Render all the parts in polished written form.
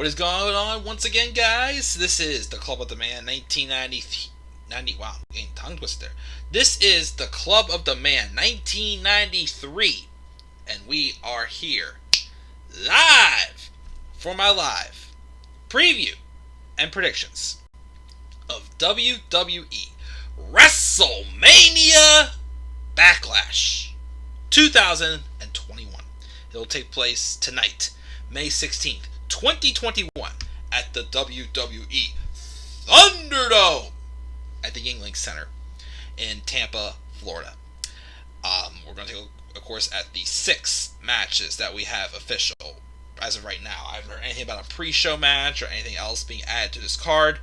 What is going on once again, guys? This is the Club of the Man 1990. Wow, I'm getting tongue twisted there. This is the Club of the Man 1993. And we are here live for my live preview and predictions of WWE Wrestlemania Backlash 2021. It'll take place tonight, May 16th, 2021, at the WWE Thunderdome at the Yuengling Center in Tampa, Florida. We're going to take a look, of course, at the 6 matches that we have official as of right now. I haven't heard anything about a pre-show match or anything else being added to this card,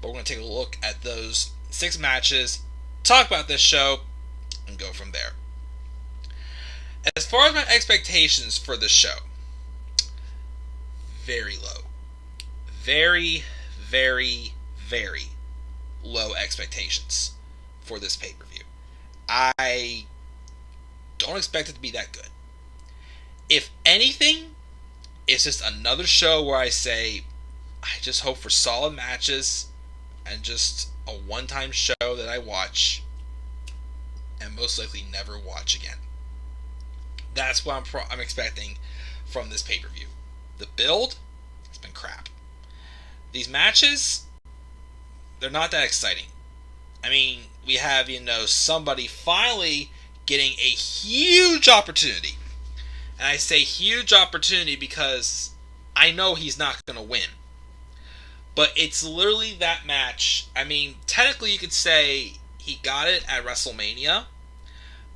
but we're going to take a look at those 6 matches, talk about this show, and go from there. As far as my expectations for the show, very low. Very, very, very low expectations for this pay-per-view. I don't expect it to be that good. If anything, it's just another show where I say, I just hope for solid matches and just a one-time show that I watch and most likely never watch again. That's what I'm expecting from this pay-per-view. The build has been crap. These matches, they're not that exciting. I mean, we have, somebody finally getting a huge opportunity. And I say huge opportunity because I know he's not going to win. But it's literally that match. I mean, technically you could say he got it at WrestleMania.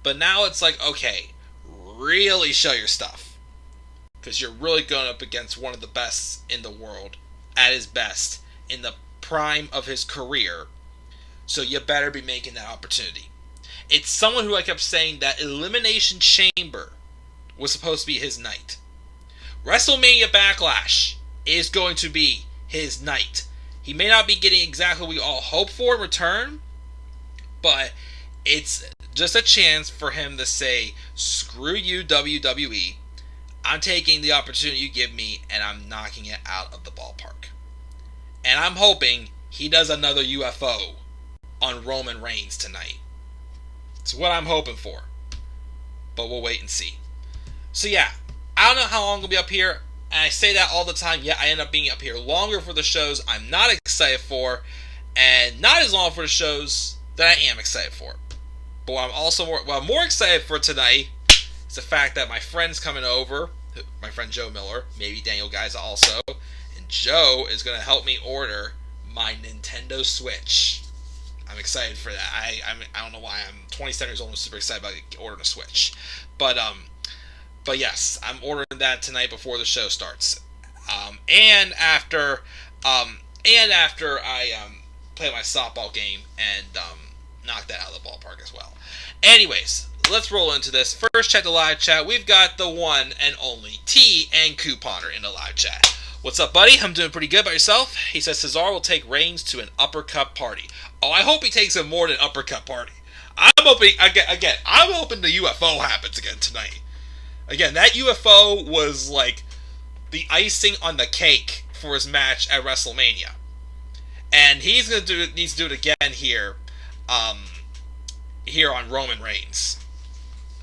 But now it's like, okay, really show your stuff. Because you're really going up against one of the best in the world, at his best, in the prime of his career. So you better be making that opportunity. It's someone who I kept saying that Elimination Chamber was supposed to be his night. WrestleMania Backlash is going to be his night. He may not be getting exactly what we all hope for in return, but it's just a chance for him to say, screw you, WWE. I'm taking the opportunity you give me, and I'm knocking it out of the ballpark. And I'm hoping he does another UFO on Roman Reigns tonight. It's what I'm hoping for. But we'll wait and see. So yeah, I don't know how long I'm going to be up here. And I say that all the time. Yeah, I end up being up here longer for the shows I'm not excited for. And not as long for the shows that I am excited for. But what I'm more excited for tonight is the fact that my friend's coming over, my friend Joe Miller, maybe Daniel Guys also, and Joe is going to help me order my Nintendo Switch. I'm excited for that. I don't know why. I'm 27 years old and super excited about ordering a Switch. But yes, I'm ordering that tonight before the show starts. And after I play my softball game and knock that out of the ballpark as well. Anyways, let's roll into this. First, check the live chat. We've got the one and only T and Couponer in the live chat. What's up, buddy? I'm doing pretty good. By yourself? He says Cesaro will take Reigns to an uppercut party. Oh, I hope he takes him more than an uppercut party. I'm hoping the UFO happens again tonight. Again, that UFO was like the icing on the cake for his match at WrestleMania, and he's needs to do it again here on Roman Reigns.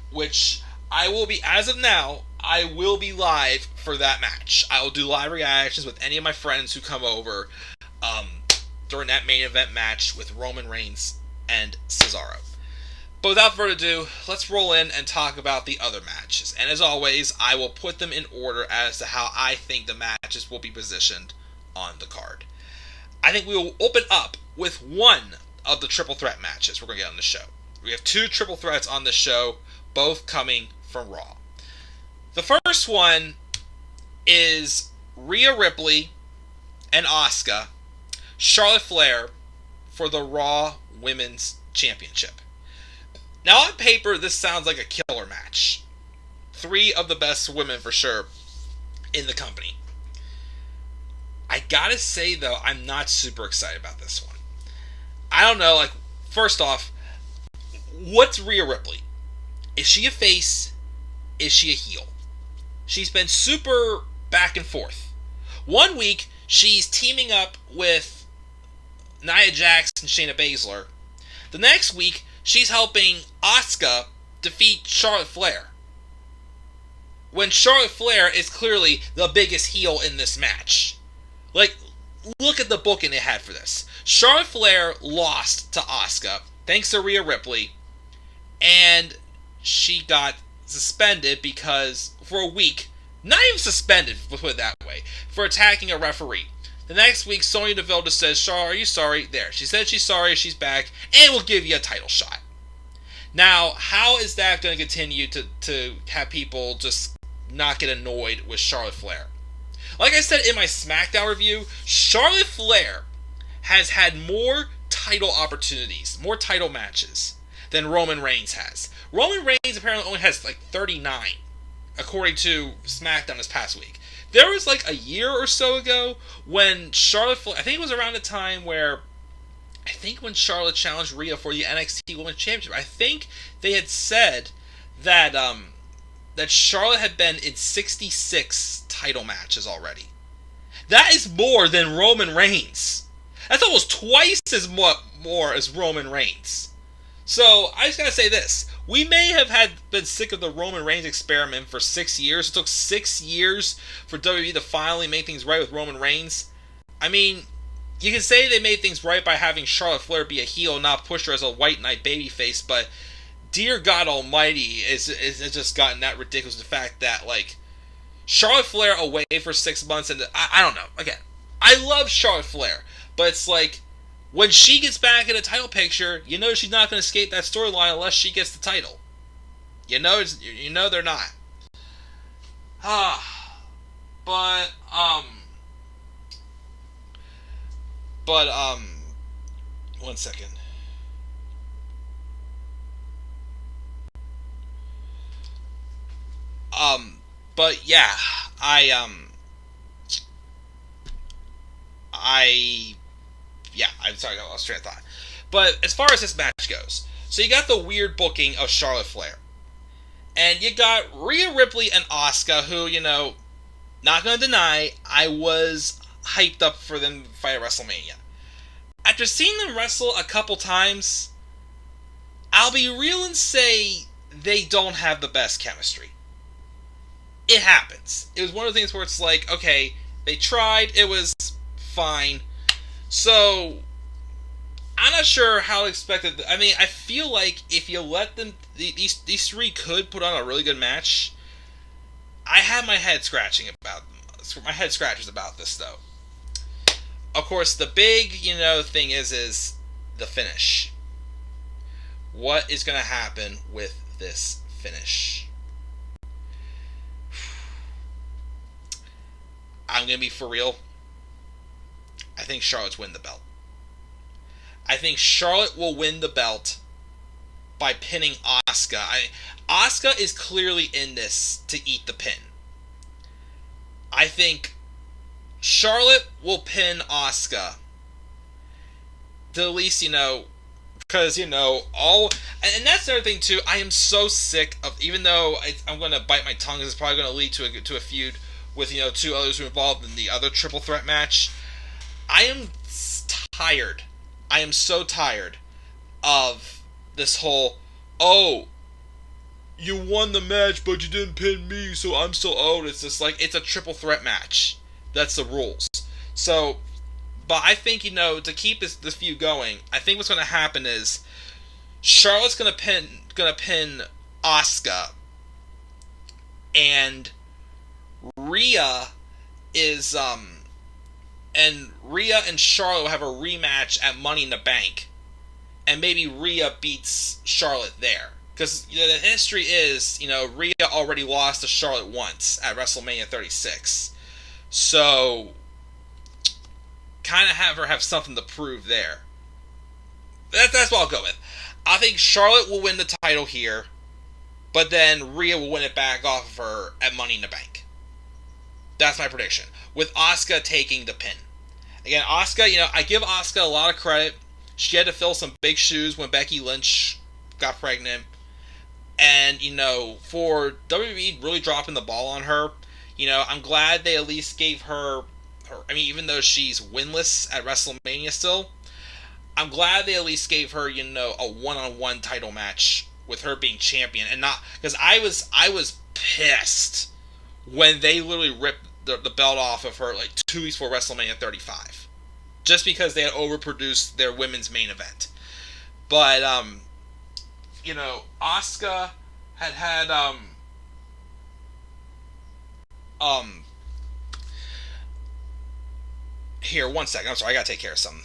Which I will be, as of now, I will be live for that match. I will do live reactions with any of my friends who come over during that main event match with Roman Reigns and Cesaro. But without further ado, let's roll in and talk about the other matches. And as always, I will put them in order as to how I think the matches will be positioned on the card. I think we will open up with one of the triple threat matches we're going to get on the show. We have 2 triple threats on the show, both coming from Raw. The first one is Rhea Ripley and Asuka, Charlotte Flair for the Raw Women's Championship. Now on paper, this sounds like a killer match. 3 of the best women for sure in the company. I gotta say though, I'm not super excited about this one. I don't know, first off, what's Rhea Ripley? Is she a face? Is she a heel? She's been super back and forth. One week, she's teaming up with Nia Jax and Shayna Baszler. The next week, she's helping Asuka defeat Charlotte Flair. When Charlotte Flair is clearly the biggest heel in this match. Like, look at the booking they had for this. Charlotte Flair lost to Asuka, thanks to Rhea Ripley, and she got suspended because, for a week, not even suspended, let's put it that way, for attacking a referee. The next week, Sonya Deville just says, Char, are you sorry? There. She said she's sorry, she's back, and we'll give you a title shot. Now, how is that going to continue to have people just not get annoyed with Charlotte Flair? Like I said in my Smackdown review, Charlotte Flair has had more title opportunities, more title matches, than Roman Reigns has. Roman Reigns apparently only has like 39, according to Smackdown this past week. There was like a year or so ago when Charlotte Flair, I think it was around the time where, I think when Charlotte challenged Rhea for the NXT Women's Championship, I think they had said that that Charlotte had been in 66 title matches already. That is more than Roman Reigns. That's almost twice as more as Roman Reigns. So, I just gotta say this. We may have been sick of the Roman Reigns experiment for 6 years. It took 6 years for WWE to finally make things right with Roman Reigns. I mean, you can say they made things right by having Charlotte Flair be a heel and not push her as a white knight babyface, but dear God Almighty, it's just gotten that ridiculous. The fact that, like, Charlotte Flair away for 6 months, and I don't know. Again, I love Charlotte Flair, but it's like, when she gets back in the title picture, you know she's not going to escape that storyline unless she gets the title. You know they're not. But one second. But yeah, I'm sorry, I lost train of thought. But as far as this match goes, so you got the weird booking of Charlotte Flair. And you got Rhea Ripley and Asuka, who, not gonna deny, I was hyped up for them to fight at WrestleMania. After seeing them wrestle a couple times, I'll be real and say they don't have the best chemistry. It happens. It was one of the things where it's like, okay, they tried, it was fine. So, I'm not sure how expected. I mean, I feel like if you let them, these three could put on a really good match. I have my head scratchers about this, though. Of course, the big, thing is the finish. What is going to happen with this finish? I'm going to be for real. I think Charlotte's win the belt. I think Charlotte will win the belt by pinning Asuka. Asuka is clearly in this to eat the pin. I think Charlotte will pin Asuka. To at least, because, all... And that's the other thing, too. I am so sick of... Even though I'm going to bite my tongue, it's probably going to lead to a feud with, two others who are involved in the other triple threat match. I am tired. I am so tired of this whole, oh, you won the match, but you didn't pin me, so I'm still owed. It's just like, it's a triple threat match. That's the rules. So, but I think, to keep this feud going, I think what's going to happen is Charlotte's going to pin Asuka, and Rhea and Charlotte will have a rematch at Money in the Bank. And maybe Rhea beats Charlotte there. Because the history is, Rhea already lost to Charlotte once at WrestleMania 36. So, kind of have her have something to prove there. That's what I'll go with. I think Charlotte will win the title here, but then Rhea will win it back off of her at Money in the Bank. That's my prediction. With Asuka taking the pin. Again, Asuka, I give Asuka a lot of credit. She had to fill some big shoes when Becky Lynch got pregnant. And, for WWE really dropping the ball on her, I'm glad they at least gave her her. I mean, even though she's winless at WrestleMania still, I'm glad they at least gave her, a one-on-one title match with her being champion, and not because I was pissed when they literally ripped the belt off of her like 2 weeks before WrestleMania 35, just because they had overproduced their women's main event. But Asuka had here, one second. I'm sorry, I gotta take care of something.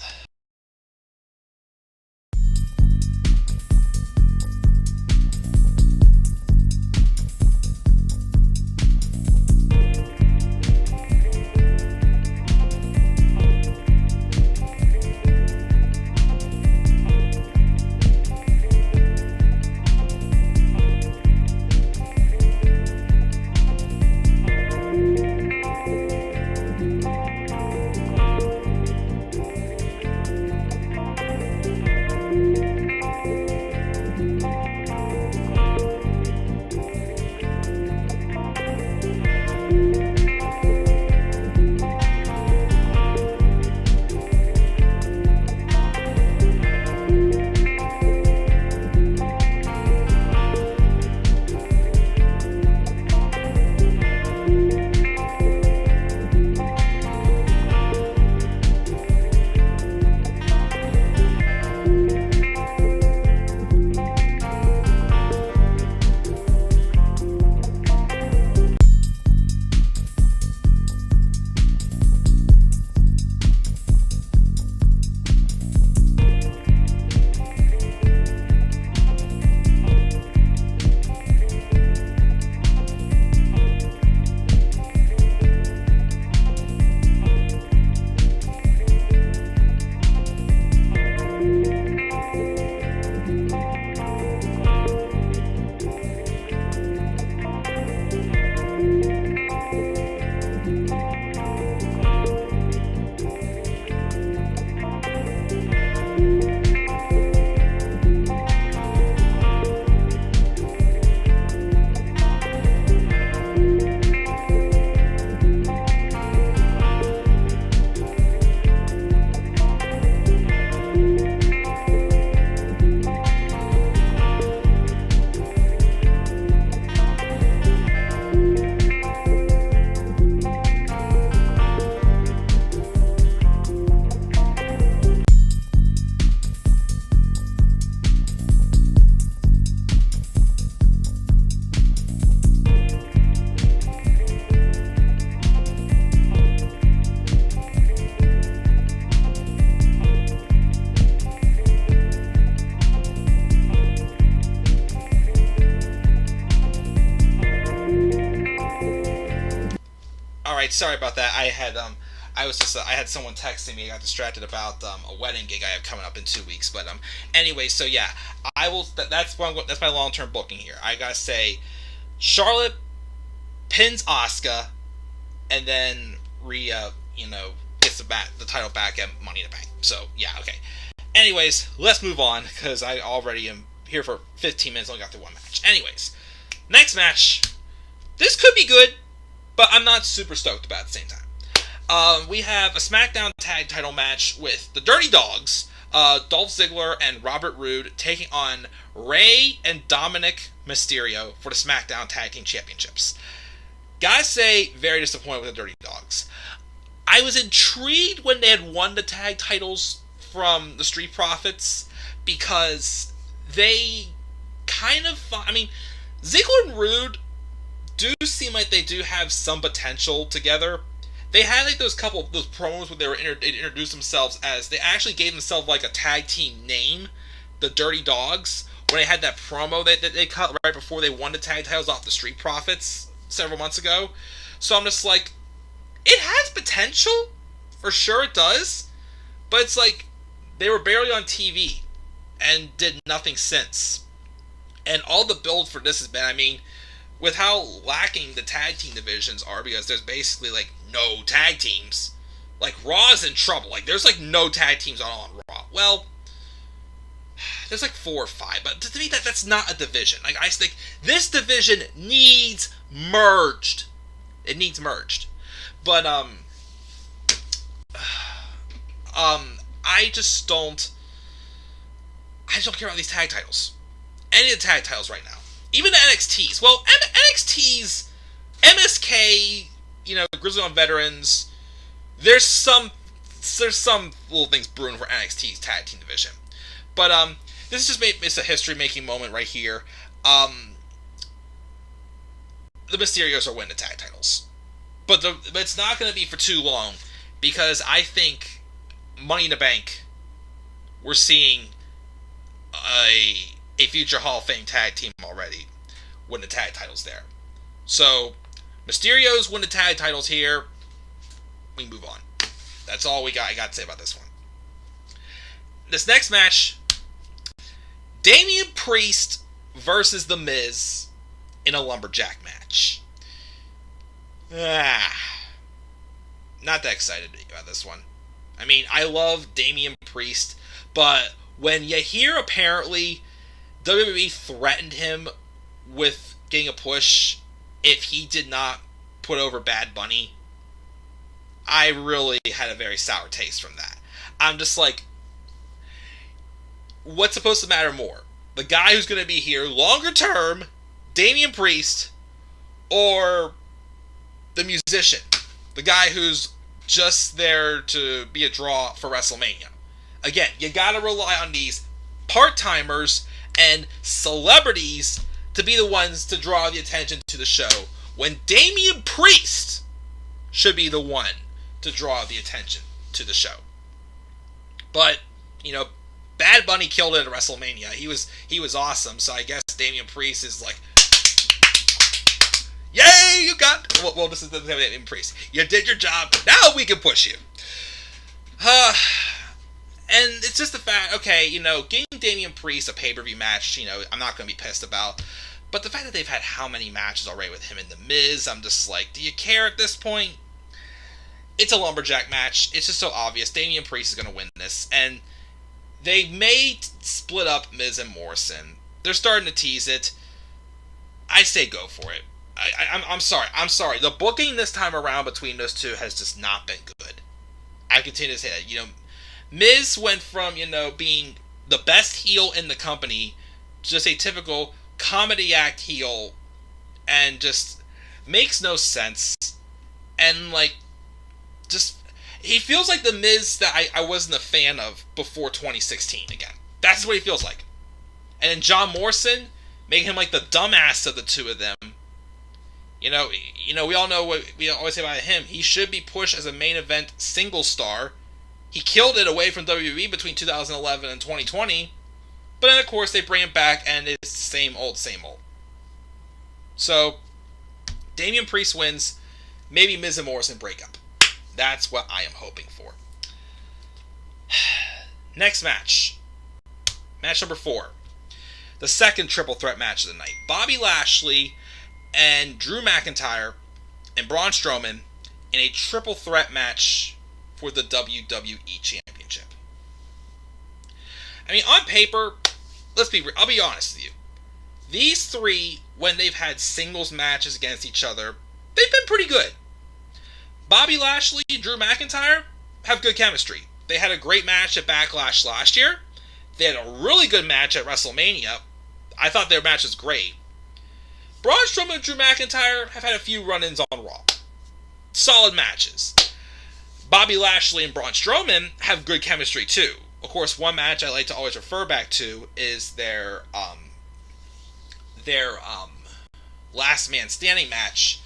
Alright, sorry about that. I had someone texting me. I got distracted about a wedding gig I have coming up in 2 weeks. But anyway, so yeah, I will. That's my long-term booking here. I gotta say, Charlotte pins Asuka, and then Rhea, gets the title back at Money in the Bank. So yeah, okay. Anyways, let's move on because I already am here for 15 minutes. Only got through one match. Anyways, next match. This could be good, but I'm not super stoked about it at the same time. We have a Smackdown Tag Title match with the Dirty Dogs, Dolph Ziggler and Robert Roode, taking on Rey and Dominic Mysterio for the Smackdown Tag Team Championships. Gotta say, very disappointed with the Dirty Dogs. I was intrigued when they had won the tag titles from the Street Profits because they kind of... Ziggler and Roode do seem like they do have some potential together. They had those promos where they were introduced themselves as... They actually gave themselves a tag team name, the Dirty Dogs, when they had that promo that they cut right before they won the tag titles off the Street Profits several months ago. So I'm just like, it has potential, for sure it does, but it's like they were barely on TV and did nothing since. And all the build for this has been, with how lacking the tag team divisions are, because there's basically no tag teams. Raw's in trouble. There's no tag teams on Raw. Well, there's 4 or 5, but to me that's not a division. I think this division needs merged. It needs merged. But I just don't care about these tag titles. Any of the tag titles right now. Even the NXTs. Well, NXTs, MSK, Grizzly on Veterans, there's some little things brewing for NXT's tag team division. But this is just a history-making moment right here. The Mysterios are winning the tag titles. But it's not going to be for too long, because I think Money in the Bank, we're seeing a future Hall of Fame tag team already win the tag titles there. So, Mysterios win the tag titles here. We move on. That's all I got to say about this one. This next match, Damian Priest versus The Miz in a lumberjack match. Not that excited about this one. I mean, I love Damian Priest, but when you hear apparently WWE threatened him with getting a push if he did not put over Bad Bunny, I really had a very sour taste from that. I'm just like, what's supposed to matter more? The guy who's going to be here longer term, Damian Priest, or the musician? The guy who's just there to be a draw for WrestleMania. Again, you gotta rely on these part-timers and celebrities to be the ones to draw the attention to the show, when Damian Priest should be the one to draw the attention to the show. But, Bad Bunny killed it at WrestleMania. He was awesome, so I guess Damian Priest is like, yay, you got... Well, this is the Damian Priest. You did your job, now we can push you. And it's just the fact, okay, getting Damian Priest a pay-per-view match, I'm not going to be pissed about. But the fact that they've had how many matches already with him and The Miz, I'm just like, do you care at this point? It's a lumberjack match. It's just so obvious. Damian Priest is going to win this. And they may split up Miz and Morrison. They're starting to tease it. I say go for it. I'm sorry. The booking this time around between those two has just not been good. I continue to say that. Miz went from, being the best heel in the company to just a typical comedy act heel, and just makes no sense. And, he feels like the Miz that I wasn't a fan of before 2016 again. That's what he feels like. And then John Morrison, making him like the dumbass of the two of them. We all know what we always say about him. He should be pushed as a main event single star. He killed it away from WWE between 2011 and 2020. But then, of course, they bring him back, and it's the same old, same old. So, Damian Priest wins. Maybe Miz and Morrison break up. That's what I am hoping for. Next match. Match number 4. The second triple threat match of the night. Bobby Lashley and Drew McIntyre and Braun Strowman in a triple threat match for the WWE Championship. I mean, on paper, I'll be honest with you. These three, when they've had singles matches against each other, they've been pretty good. Bobby Lashley and Drew McIntyre have good chemistry. They had a great match at Backlash last year. They had a really good match at WrestleMania. I thought their match was great. Braun Strowman and Drew McIntyre have had a few run-ins on Raw. Solid matches. Bobby Lashley and Braun Strowman have good chemistry too. Of course, one match I like to always refer back to is their last man standing match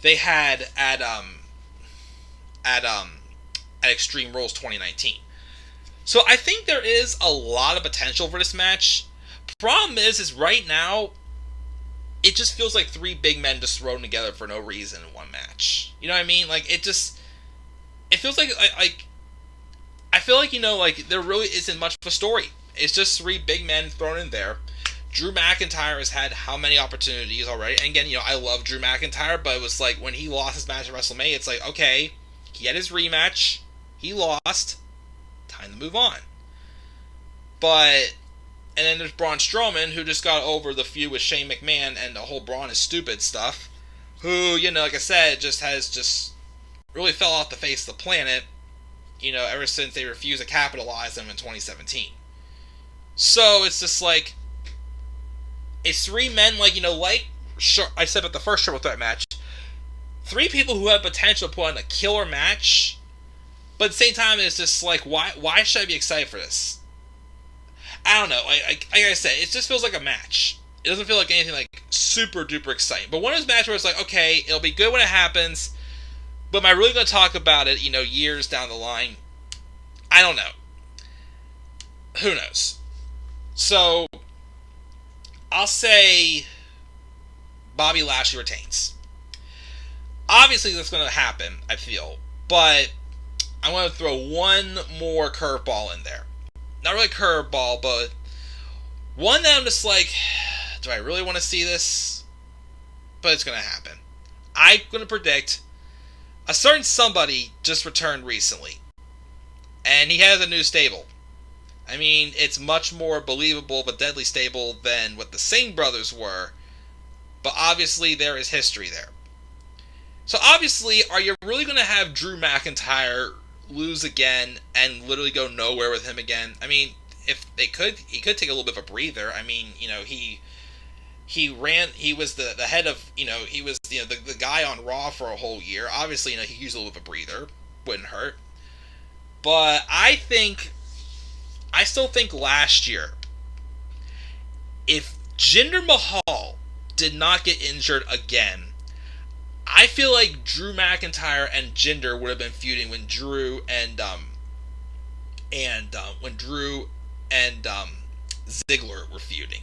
they had at Extreme Rules 2019. So I think there is a lot of potential for this match. Problem is right now, it just feels like three big men just thrown together for no reason in one match. You know what I mean? It feels like I feel like, there really isn't much of a story. It's just three big men thrown in there. Drew McIntyre has had how many opportunities already? And again, I love Drew McIntyre, but it was like when he lost his match at WrestleMania, it's like, okay, he had his rematch, he lost, time to move on. And then there's Braun Strowman, who just got over the feud with Shane McMahon and the whole Braun is stupid stuff, who, like I said, just really fell off the face of the planet, ever since they refused to capitalize them in 2017. So it's just like, it's three men, like I said about the first triple threat match, three people who have potential to put on a killer match, but at the same time, it's just like, why should I be excited for this? I don't know. Like I said, it just feels like a match. It doesn't feel like anything like super duper exciting. But one of those matches where it's like, okay, it'll be good when it happens, but am I really going to talk about it, years down the line? I don't know. Who knows? So, I'll say Bobby Lashley retains. Obviously, that's going to happen, I feel, but I want to throw one more curveball in there. Not really a curveball, but one that I'm just like, do I really want to see this? But it's going to happen. I'm going to predict a certain somebody just returned recently, and he has a new stable. I mean, it's much more believable of a deadly stable than what the Singh brothers were, but obviously there is history there. So obviously, are you really going to have Drew McIntyre lose again and literally go nowhere with him again? I mean, if they could, he could take a little bit of a breather. I mean, he was the head of, he was, the guy on Raw for a whole year. Obviously, he used a little bit of a breather. Wouldn't hurt. But I still think last year, if Jinder Mahal did not get injured again, I feel like Drew McIntyre and Jinder would have been feuding when Drew and Ziggler were feuding.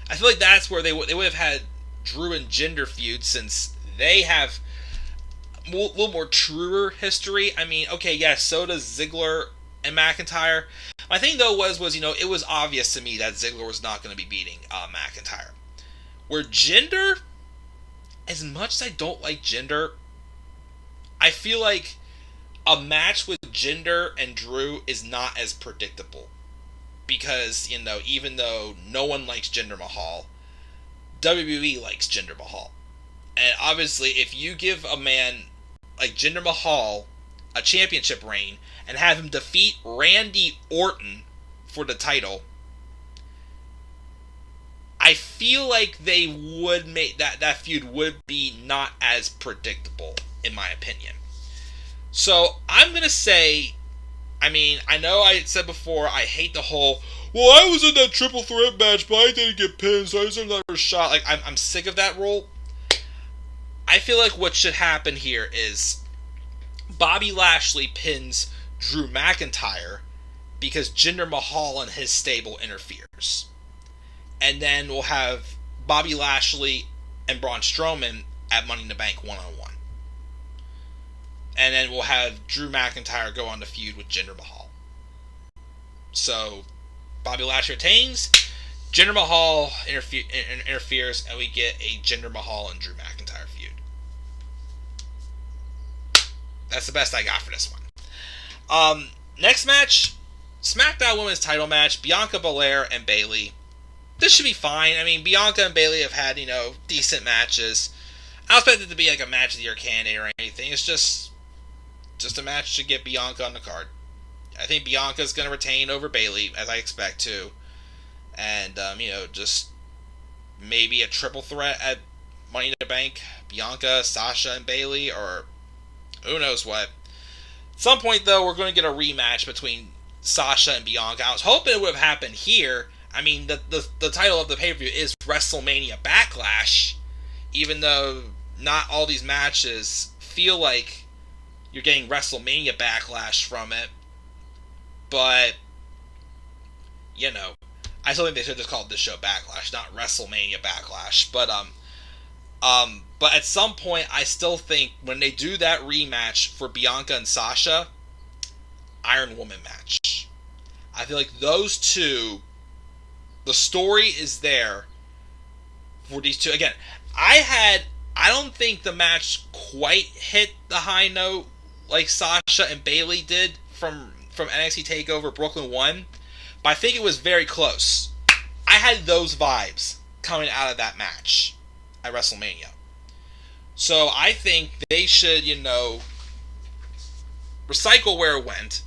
I feel like that's where they would have had Drew and Jinder feud, since they have a little more truer history. I mean, okay, yes, so does Ziggler and McIntyre. My thing though was it was obvious to me that Ziggler was not going to be beating McIntyre. Where Jinder, as much as I don't like Jinder, I feel like a match with Jinder and Drew is not as predictable. Because, even though no one likes Jinder Mahal, WWE likes Jinder Mahal. And obviously, if you give a man like Jinder Mahal a championship reign and have him defeat Randy Orton for the title, I feel like they would make that feud would be not as predictable, in my opinion. So I'm going to say, I mean, I know I said before, I hate the whole, well, I was in that triple threat match, but I didn't get pinned, so I was another shot. Like, I'm sick of that rule. I feel like what should happen here is Bobby Lashley pins Drew McIntyre because Jinder Mahal and his stable interferes. And then we'll have Bobby Lashley and Braun Strowman at Money in the Bank one-on-one. And then we'll have Drew McIntyre go on to feud with Jinder Mahal. So, Bobby Lashley retains, Jinder Mahal interferes, and we get a Jinder Mahal and Drew McIntyre feud. That's the best I got for this one. Next match, SmackDown Women's title match, Bianca Belair and Bayley. This should be fine. I mean, Bianca and Bayley have had, decent matches. I don't expect it to be like a match of the year candidate or anything. It's just a match to get Bianca on the card. I think Bianca's going to retain over Bayley, as I expect to. And, just maybe a triple threat at Money in the Bank. Bianca, Sasha, and Bayley, or who knows what. At some point, though, we're going to get a rematch between Sasha and Bianca. I was hoping it would have happened here. I mean, the title of the pay-per-view is WrestleMania Backlash, even though not all these matches feel like you're getting WrestleMania Backlash from it. But, I still think they should have just called this show Backlash, not WrestleMania Backlash. But at some point, I still think when they do that rematch for Bianca and Sasha, Iron Woman match, I feel like those two, the story is there for these two. Again, I don't think the match quite hit the high note like Sasha and Bayley did from NXT TakeOver Brooklyn 1, but I think it was very close. I had those vibes coming out of that match at WrestleMania. So I think they should, recycle where it went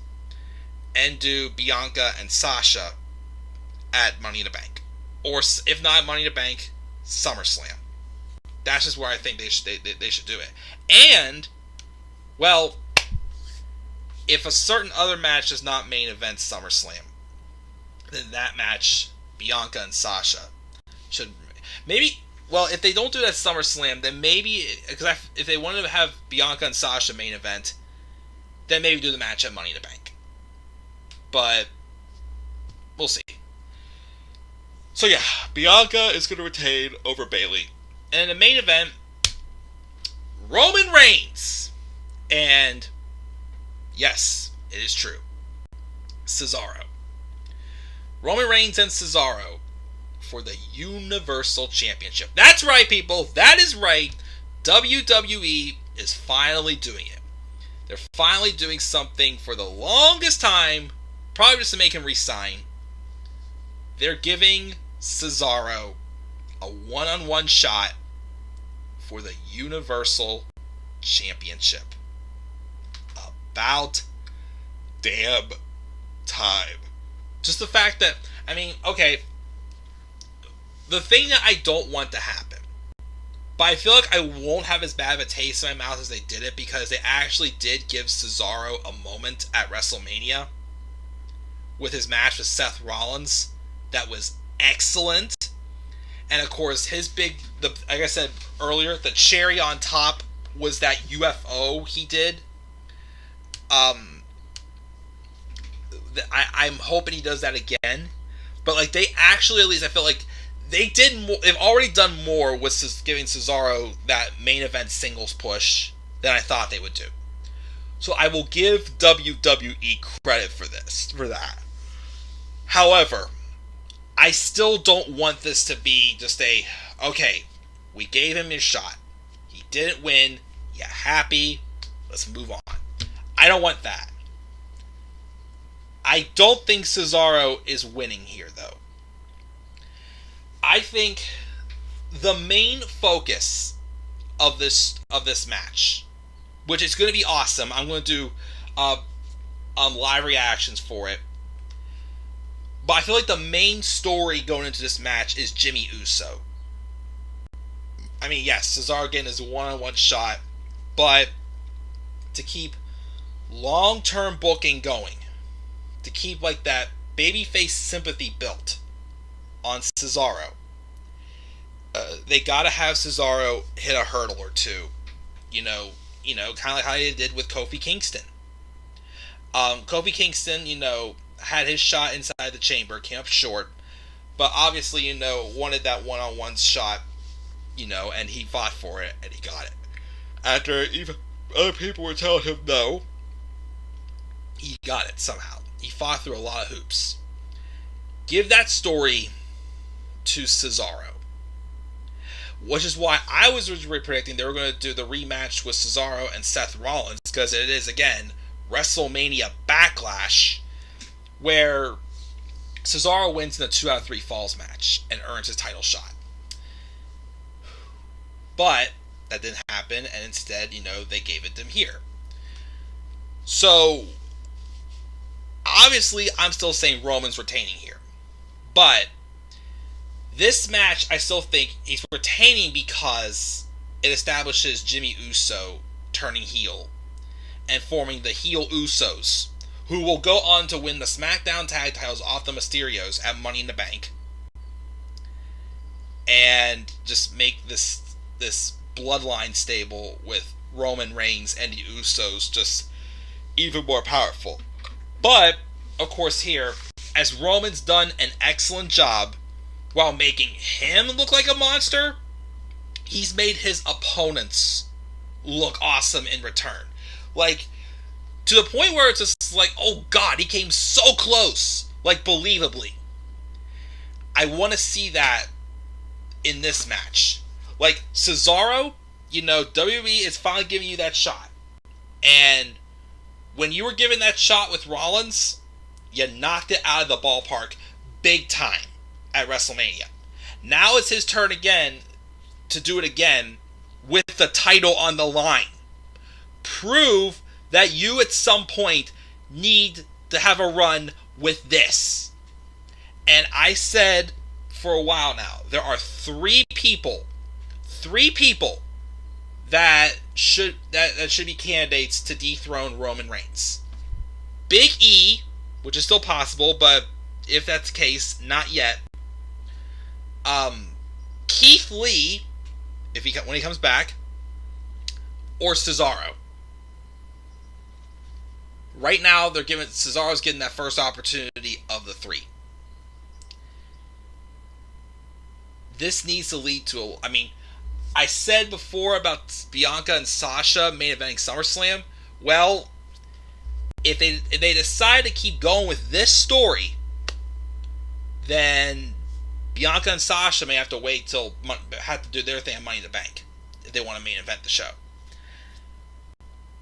and do Bianca and Sasha at Money in the Bank. Or, if not Money in the Bank, SummerSlam. That's just where I think they should do it. And, well, if a certain other match does not main event SummerSlam, then that match, Bianca and Sasha, should maybe. Well, if they don't do that SummerSlam, then maybe if they wanted to have Bianca and Sasha main event, then maybe do the match at Money in the Bank. But we'll see. So yeah, Bianca is going to retain over Bayley, and in the main event, Roman Reigns, and yes, it is true, Cesaro. Roman Reigns and Cesaro for the Universal Championship. That's right, people. That is right. WWE is finally doing it. They're finally doing something for the longest time, probably just to make him resign. They're giving Cesaro a one-on-one shot for the Universal Championship. About damn time. Just the fact that, okay, the thing that I don't want to happen, but I feel like I won't have as bad of a taste in my mouth as they did it, because they actually did give Cesaro a moment at WrestleMania with his match with Seth Rollins that was excellent. And of course, like I said earlier, the cherry on top was that UFO he did. I'm hoping he does that again. But like, they actually, at least I feel like they did more. They've already done more with giving Cesaro that main event singles push than I thought they would do. So I will give WWE credit for that. However, I still don't want this to be just okay, we gave him his shot. He didn't win. You happy? Let's move on. I don't want that. I don't think Cesaro is winning here, though. I think the main focus of this match, which is going to be awesome. I'm going to do live reactions for it. But I feel like the main story going into this match is Jimmy Uso. Yes, Cesaro getting his one-on-one shot, but to keep long-term booking going, to keep like that babyface sympathy built on Cesaro, they gotta have Cesaro hit a hurdle or two. Kind of like how they did with Kofi Kingston. Kofi Kingston, had his shot inside the chamber, came up short, but obviously, wanted that one-on-one shot, and he fought for it, and he got it. After even other people were telling him no, he got it somehow. He fought through a lot of hoops. Give that story to Cesaro. Which is why I was originally predicting they were going to do the rematch with Cesaro and Seth Rollins, because it is, again, WrestleMania Backlash, where Cesaro wins in the 2 out of 3 falls match and earns his title shot. But that didn't happen, and instead, they gave it to him here. So, obviously, I'm still saying Roman's retaining here. But this match, I still think he's retaining because it establishes Jimmy Uso turning heel and forming the heel Usos, who will go on to win the Smackdown Tag Titles off the Mysterios at Money in the Bank, and just make this bloodline stable with Roman Reigns and the Usos just even more powerful. But, of course, here, as Roman's done an excellent job while making him look like a monster, he's made his opponents look awesome in return. Like, to the point where it's just like, oh god, he came so close. Like, believably. I want to see that in this match. Like, Cesaro, WWE is finally giving you that shot. And when you were given that shot with Rollins, you knocked it out of the ballpark big time at WrestleMania. Now it's his turn again to do it again with the title on the line. Prove that you at some point need to have a run with this. And I said for a while now, there are three people that should be candidates to dethrone Roman Reigns. Big E, which is still possible, but if that's the case, not yet. Keith Lee, when he comes back, or Cesaro. Right now, Cesaro's getting that first opportunity of the three. This needs to lead to I said before about Bianca and Sasha main eventing SummerSlam. Well, if they decide to keep going with this story, then Bianca and Sasha may have to wait have to do their thing at Money in the Bank if they want to main event the show.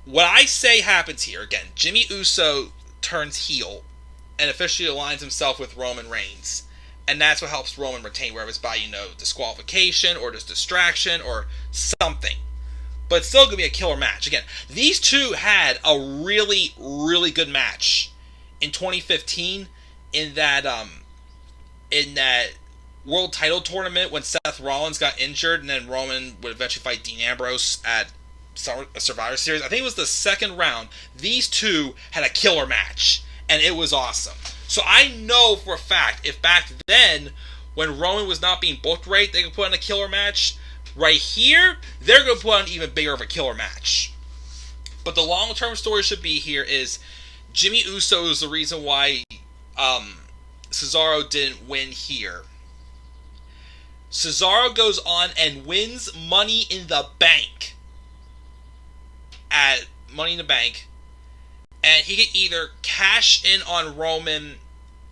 What I say happens here, again, Jimmy Uso turns heel and officially aligns himself with Roman Reigns. And that's what helps Roman retain, whether it's by, disqualification or just distraction or something. But it's still going to be a killer match. Again, these two had a really, really good match in 2015 in that world title tournament when Seth Rollins got injured and then Roman would eventually fight Dean Ambrose at Survivor Series. I think it was the second round. These two had a killer match, and it was awesome. So I know for a fact, if back then, when Roman was not being booked right, they could put on a killer match, right here, they're going to put on even bigger of a killer match. But the long-term story should be here is Jimmy Uso is the reason why Cesaro didn't win here. Cesaro goes on and wins Money in the Bank at Money in the Bank, and he could either cash in on Roman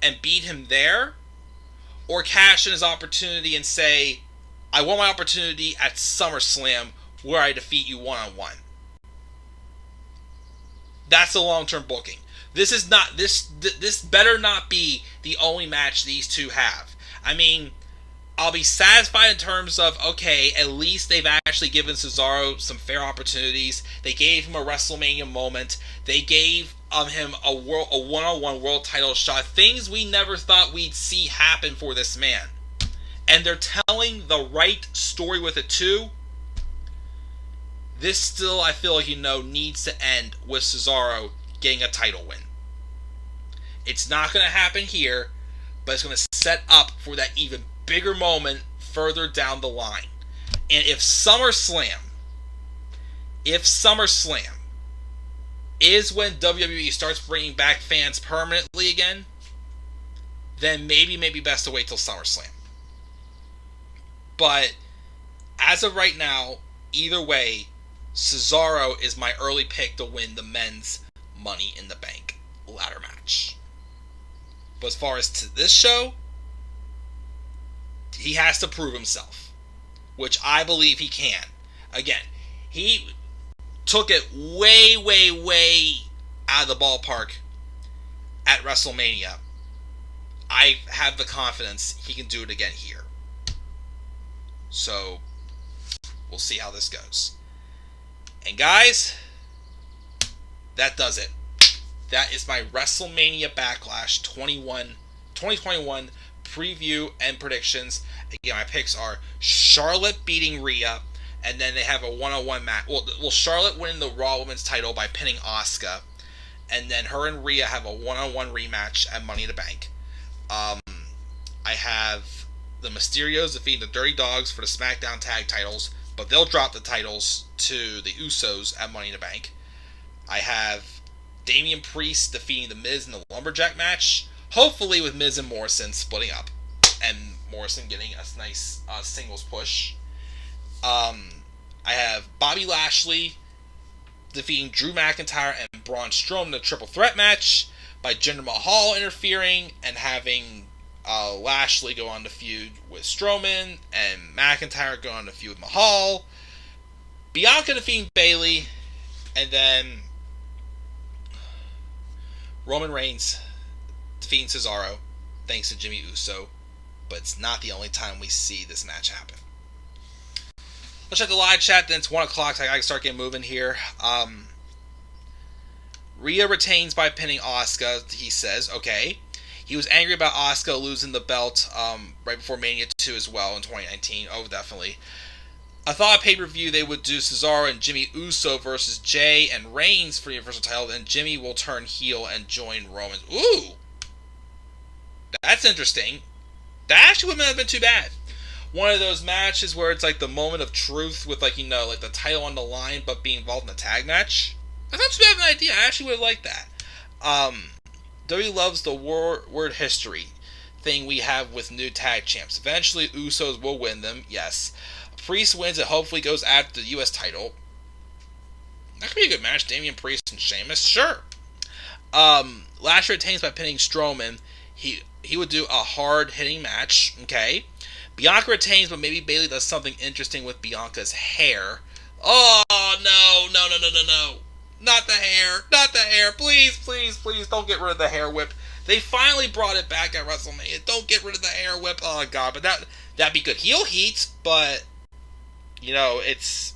and beat him there, or cash in his opportunity and say, I want my opportunity at SummerSlam where I defeat you one-on-one. That's the long-term booking. This better not be the only match these two have. I'll be satisfied in terms of, okay, at least they've actually given Cesaro some fair opportunities. They gave him a WrestleMania moment. They gave him a one-on-one world title shot. Things we never thought we'd see happen for this man. And they're telling the right story with it too. This still, I feel like, needs to end with Cesaro getting a title win. It's not going to happen here, but it's going to set up for that even bigger moment further down the line. And if SummerSlam is when WWE starts bringing back fans permanently again, then maybe best to wait till SummerSlam. But as of right now, either way, Cesaro is my early pick to win the men's Money in the Bank ladder match. But as far as to this show, he has to prove himself, which I believe he can. Again, he took it way, way, way out of the ballpark at WrestleMania. I have the confidence he can do it again here. So, we'll see how this goes. And guys, that does it. That is my WrestleMania Backlash 2021 preview and predictions. Again, my picks are Charlotte beating Rhea, and then they have a one-on-one match. Well, Charlotte winning the Raw Women's title by pinning Asuka, and then her and Rhea have a one-on-one rematch at Money in the Bank. I have the Mysterios defeating the Dirty Dogs for the Smackdown Tag Titles, but they'll drop the titles to the Usos at Money in the Bank. I have Damian Priest defeating The Miz in the Lumberjack match, hopefully with Miz and Morrison splitting up, and Morrison getting a nice singles push. I have Bobby Lashley defeating Drew McIntyre and Braun Strowman in a triple threat match by Jinder Mahal interfering and having Lashley go on to feud with Strowman and McIntyre go on to feud with Mahal. Bianca defeating Bayley, and then Roman Reigns defeating Cesaro thanks to Jimmy Uso, but it's not the only time we see this match happen. Let's check the live chat. Then it's 1 o'clock, so I gotta start getting moving here. Rhea retains by pinning Asuka, he says. Okay. He was angry about Asuka losing the belt right before Mania 2 as well in 2019. Oh, definitely. I thought a pay-per-view they would do Cesaro and Jimmy Uso versus Jay and Reigns for the Universal title, and Jimmy will turn heel and join Roman. Ooh! That's interesting. That actually wouldn't have been too bad. One of those matches where it's like the moment of truth with, like, you know, like the title on the line but being involved in a tag match. That's not too bad of an idea. I actually would have liked that. WWE loves the word history thing we have with new tag champs. Eventually, Usos will win them, yes. Priest wins and hopefully goes after the U.S. title. That could be a good match. Damian Priest and Sheamus, sure. Lashley retains by pinning Strowman. He would do a hard-hitting match, okay. Bianca retains, but maybe Bayley does something interesting with Bianca's hair. Oh, no. Not the hair. Please, don't get rid of the hair whip. They finally brought it back at WrestleMania. Don't get rid of the hair whip. Oh, God, but that'd be good. Heel heat, but, you know, it's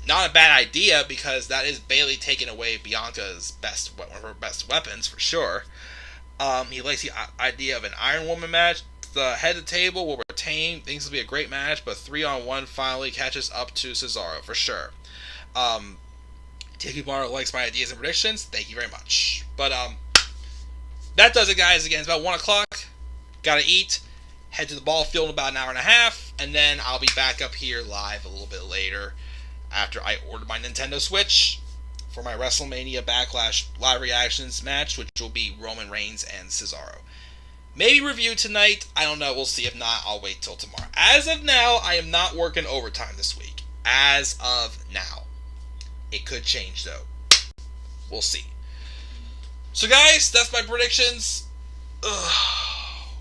not a bad idea because that is Bayley taking away Bianca's one of her best weapons, for sure. He likes the idea of an Iron Woman match. The head of the table will retain. Thinks it'll be a great match, but 3-on-1 finally catches up to Cesaro, for sure. Tiki Barner likes my ideas and predictions. Thank you very much. But, that does it, guys. Again, it's about 1 o'clock. Gotta eat. Head to the ball field in about an hour and a half. And then I'll be back up here live a little bit later after I order my Nintendo Switch for my WrestleMania Backlash live reactions match, which will be Roman Reigns and Cesaro. Maybe review tonight. I don't know. We'll see. If not, I'll wait till tomorrow. As of now, I am not working overtime this week. As of now. It could change, though. We'll see. So, guys, that's my predictions.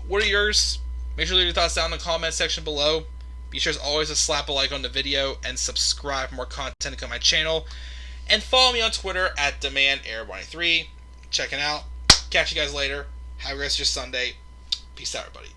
What are yours? Make sure to leave your thoughts down in the comment section below. Be sure as always to slap a like on the video and subscribe for more content on my channel. And follow me on Twitter at DemandAir13. Checking out. Catch you guys later. Have a rest of your Sunday. Peace out, everybody.